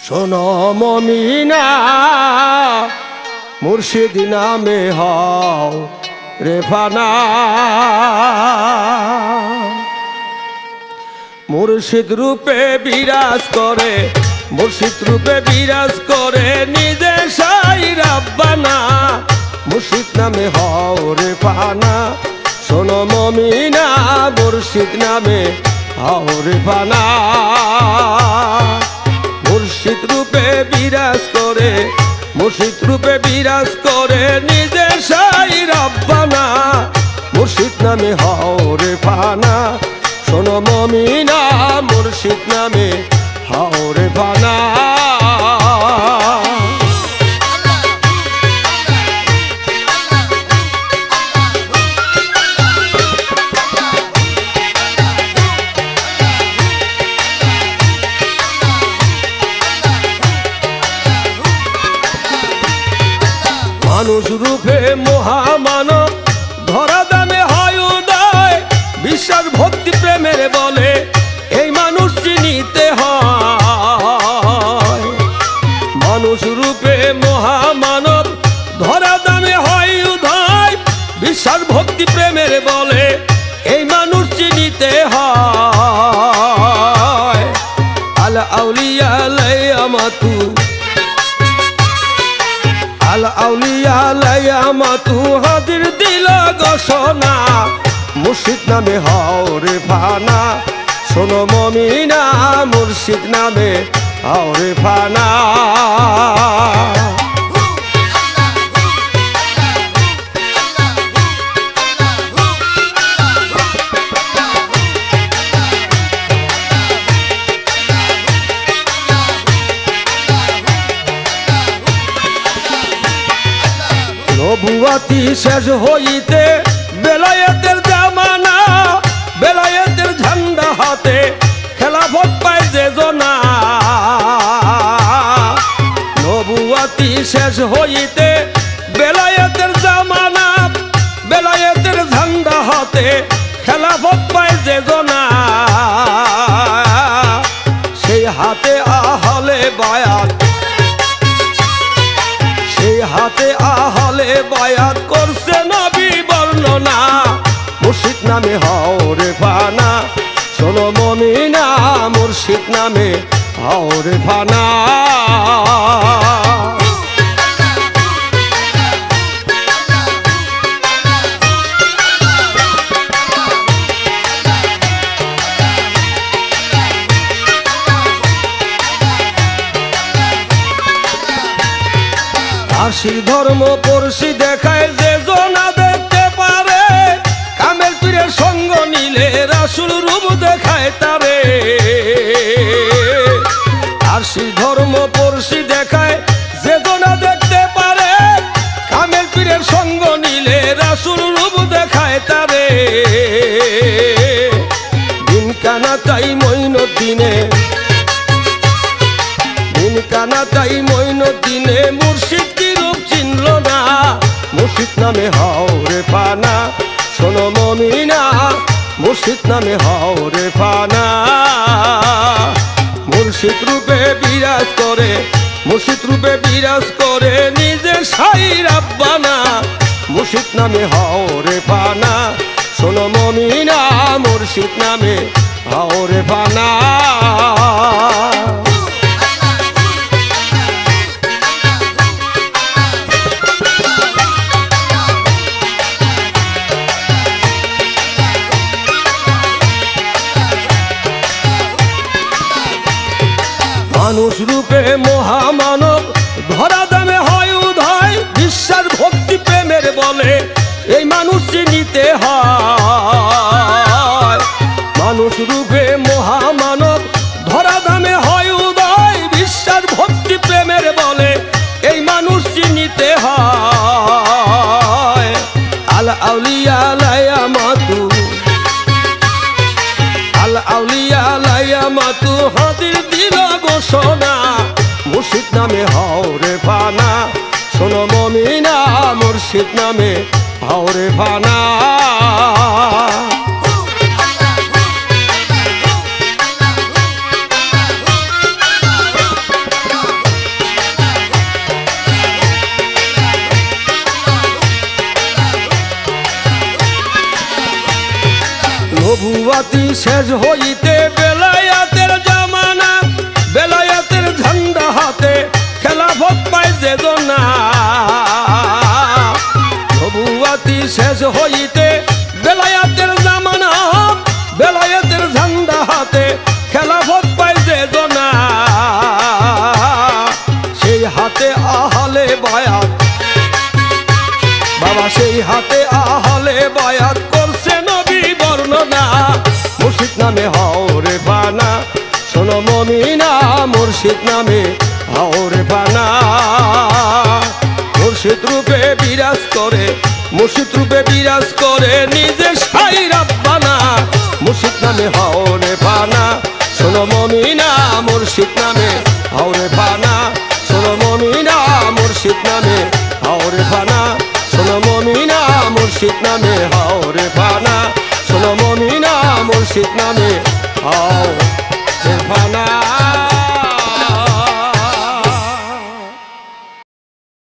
শোনো মমিনা মুর্শিদ নামে হও রে ফানা। মুর্শিদ রূপে বিরাজ করে, মুর্শিদ রূপে বিরাজ করে নিজে সাই রাব্বানা। মুর্শিদ নামে হও রে ফানা। শোনো মমিনা মুর্শিদ নামে হও রে ফানা। মুর্শিদ রূপে বিরাজ করে, মুর্শিদ রূপে বিরাজ করে নিজে সাই রাব্বানা। মুর্শিদ নামে হও রে ফানা। শোনো মমিনা মুর্শিদ নামে হও রে ফানা। মানুষ রূপে মহামানব ধরা দামে হয় উদয়। বিশ্বাস ভক্তি প্রেমের বলে এই মানুষ চিনিতে হয়। মানুষ রূপে মহামানব ধরা দামে হয় উদয়। বিশ্বাস ভক্তি প্রেমের বলে এই মানুষ চিনিতে হয়। আল আউলিয়া লায়ামাতু, আল আউলিয়া লায়ামাতু হাজির দিল ঘোষণা। মুর্শিদ নামে হও রে ফানা। শোনো মমিনা মুর্শিদ নামে হও রে ফানা। নবুয়াতি শেষ হইতে বেলায়েতের জামানা। বেলায়েতের ঝান্ডা হাতে খেলাফত পায় যে জনা। নবুয়াতি শেষ হইতে বেলায়েতের জামানা। বেলায়েতের ঝান্ডা হাতে খেলাফত পায় যে জনা। সেই হাতে আহলে বায়াত, সেই হাতে আহলে বায়াত করছে নবী বর্ণনা। মুর্শিদ নামে হও রে ফানা। শোনো মমিনা মুর্শিদ নামে হও রে ফানা। আশি ধর্ম পড়শি দেখায় যে জনা দেখতে পারে। কামেল পীরের সঙ্গ নিলে রাসূল রূপ দেখায় তারে। আশি ধর্ম পড়শি দেখায় যে জনা দেখতে পারে। কামেল পীরের সঙ্গ নিলে রাসূল রূপ দেখায় তারে। দিন কানা তাই মঈনুদ্দিনে, দিন কানা তাই মঈনুদ্দিনে মুর্শিদ কি রূপ চিনল না। মুর্শিদ নামে হও রে ফানা। শোনো মমিনা মুর্শিদ নামে হও রে ফানা। মুর্শিদ রূপে বিরাজ করে, মুর্শিদ রূপে বিরাজ করে নিজে সাই রাব্বানা। মুর্শিদ নামে হও রে ফানা। শোনো মমিনা মুর্শিদ নামে হও রে ফানা। মানুষ রূপে মহামানব ধরা দামে হয় উদয়। বিশ্বাস ভক্তি প্রেমের বলে এই মানুষ চিনিতে হয়। মানুষ রূপে মহামানব ধরা দামে হয় উদয়। বিশ্বাস ভক্তি প্রেমের বলে এই মানুষ চিনিতে হয়। আল আউলিয়া লায়ামাতু, আল আউলিয়া লায়ামাতু হাজির দিল ঘোষণা। মুর্শিদ নামে হও রে ফানা। শোনো মমিনা মুর্শিদ নামে হও রে ফানা। নবুয়াতি শেষ হইতে বেলায়াতের জামানা, বেলায়াতের ঝান্ডা হাতে খেলাফত পায় যে জনা। নবুয়াতি শেষ হইতে বেলায়াতের জামানা, বেলায়াতের ঝান্ডা হাতে খেলাফত পায় যে জনা। সেই হাতে আহলে বায়াত বাবা, সেই হাতে আহলে বায়াত করছে নবী বর্ণনা। মুর্শিদ নামে হাওরে ফানা, শোনো মমিনা মুর্শিদ নামে হাওরে ফানা। মুর্শিদ রূপে বিরাজ করে, মুর্শিদ রূপে বিরাজ করে নিজে সাই রাব্বানা। মুর্শিদ নামে হাওরে ফানা, শোনো মমিনা মুর্শিদ নামে হাওরে ফানা। শোনো মমিনা মুর্শিদ নামে হাওরে ফানা, শোনো মমিনা মুর্শিদ নামে হাওরে ফানা। শোনো মমিনা মুর্শিদ নামে হাওরে ফানা।